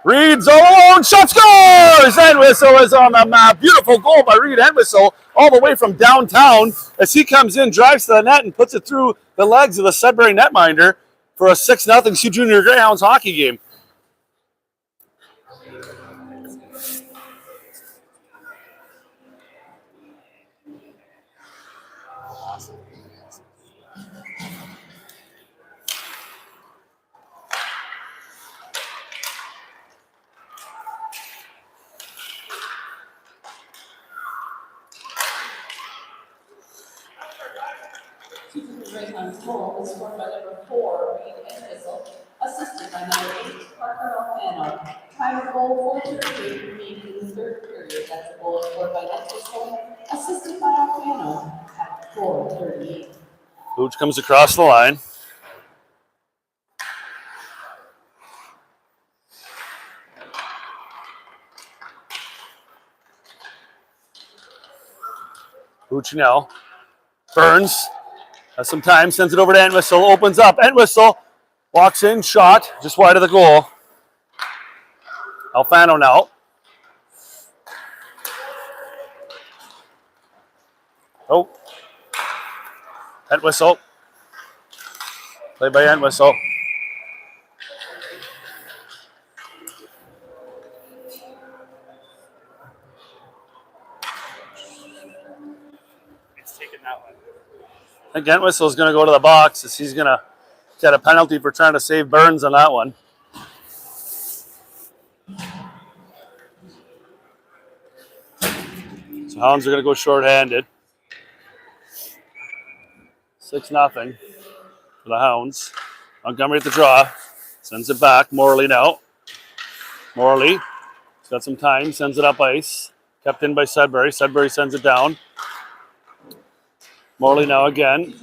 Reed's all alone. Shot scores! Entwistle is on the map. Beautiful goal by Reed Entwistle all the way from downtown as he comes in, drives to the net, and puts it through the legs of the Sudbury netminder for a 6-0 Sioux Junior Greyhounds hockey game. Greyhounds goal was scored by number 4, Reed Entwistle, assisted by number 8, Parker Alfano. Time of goal, 4:38 remaining in the third period. That's a goal scored by Entwistle, assisted by Alfano at 4:38. Hooch comes across the line. Hooch now. Burns. Has some time, sends it over to Entwistle, opens up. Entwistle walks in, shot, just wide of the goal. Alfano now. Oh. Entwistle. Played by Entwistle. It's taking that one. I think Entwistle's going to go to the box as he's going to get a penalty for trying to save Burns on that one. So Hounds are going to go shorthanded. 6-0 for the Hounds. Montgomery at the draw. Sends it back. Morley now. Morley. He's got some time. Sends it up ice. Kept in by Sudbury. Sudbury sends it down. Morley now again.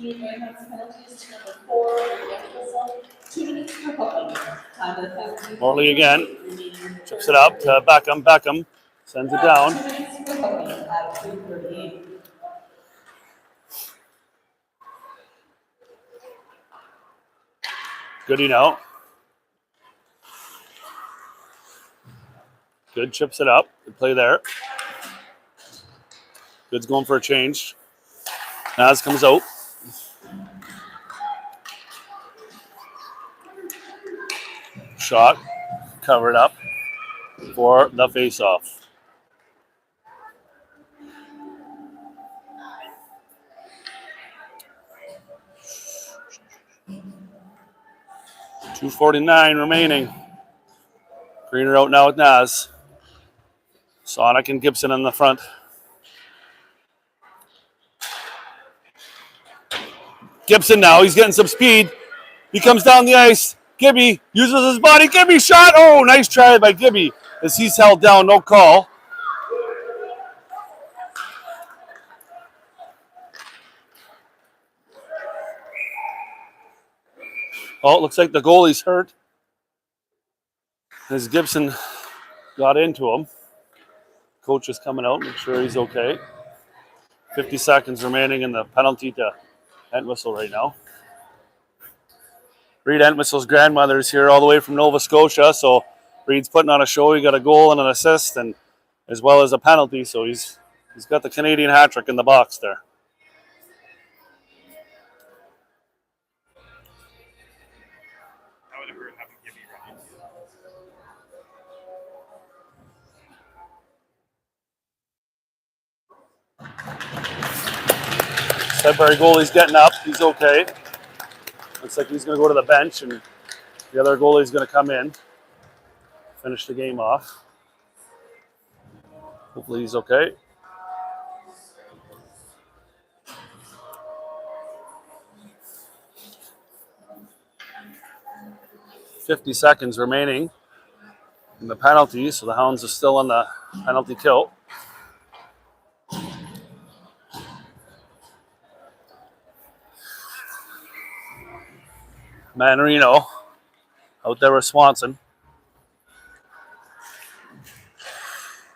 Morley again. Chips it up to Beckham. Beckham sends it down. Goody now. Good, chips it up. Good play there. Good's going for a change. Naz comes out. Shot. Covered up for the face-off. .249 remaining. Greener out now with Naz. Sonic and Gibson in the front. Gibson now, he's getting some speed. He comes down the ice. Gibby uses his body. Gibby shot. Oh, nice try by Gibby as he's held down. No call. Oh, it looks like the goalie's hurt as Gibson got into him. Coach is coming out, make sure he's okay. 50 seconds remaining in the penalty to Entwistle right now. Reed Entwistle's grandmother is here all the way from Nova Scotia, so Reed's putting on a show. He got a goal and an assist, and as well as a penalty, so he's got the Canadian hat trick in the box there. I would have heard having Gibby run into Sudbury goalie's getting up. He's okay. Looks like he's going to go to the bench, and the other goalie's going to come in, finish the game off. Hopefully he's okay. .50 seconds remaining in the penalty, so the Hounds are still on the penalty kill. Manarino out there with Swanson.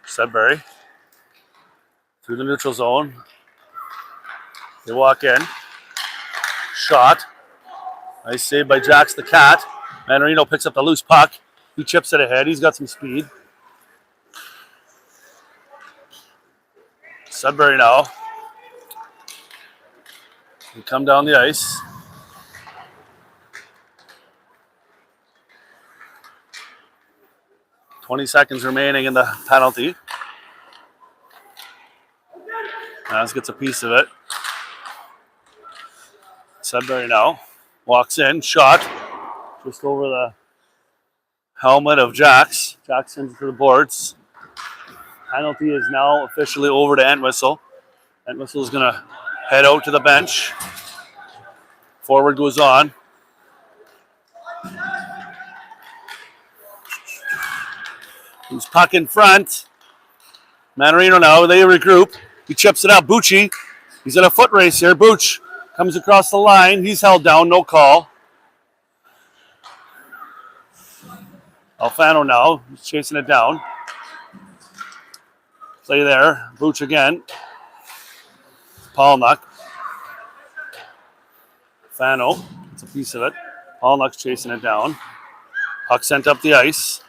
Sudbury through the neutral zone. They walk in. Shot. Nice save by Jax the Cat. Manarino picks up the loose puck. He chips it ahead. He's got some speed. Sudbury now. They come down the ice. .20 seconds remaining in the penalty. Naz gets a piece of it. Sudbury now walks in, shot just over the helmet of Jax. Jax sends it to the boards. Penalty is now officially over to Entwistle. Entwistle is going to head out to the bench. Forward goes on. Who's puck in front. Manarino now, they regroup. He chips it up. Bucci, he's in a foot race here. Booch comes across the line. He's held down, no call. Alfano now, he's chasing it down. Play there. Booch again. Paulnuck. Fano, it's a piece of it. Paulnuck's chasing it down. Puck sent up the ice.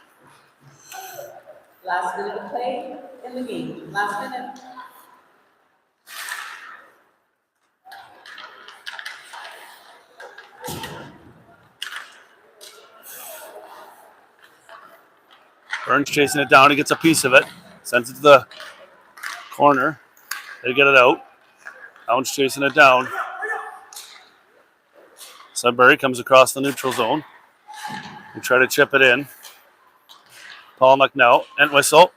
Last minute of play in the game. Last minute. Burns chasing it down. He gets a piece of it. Sends it to the corner. They get it out. Hounds chasing it down. Sudbury comes across the neutral zone. They try to chip it in. Paulnuck now. Entwistle.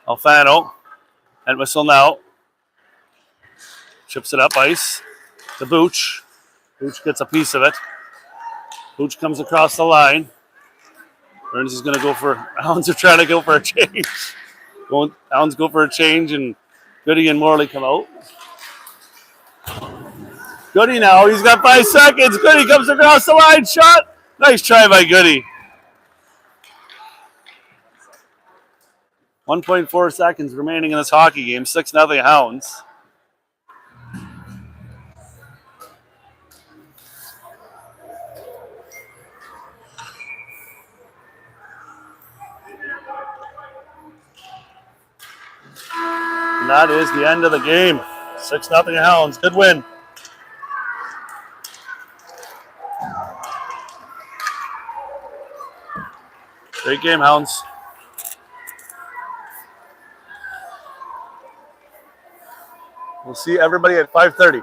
Alfano. Entwistle now. Chips it up ice. To Booch. Booch gets a piece of it. Booch comes across the line. Burns is going to go for... Hounds are trying to go for a change. Hounds go for a change, and Goody and Morley come out. Goody now. He's got 5 seconds. Goody comes across the line. Shot. Nice try by Goody. 1.4 seconds remaining in this hockey game. 6-0 Hounds. And that is the end of the game. 6-0 Hounds. Good win. Great game, Hounds. We'll see everybody at 5:30.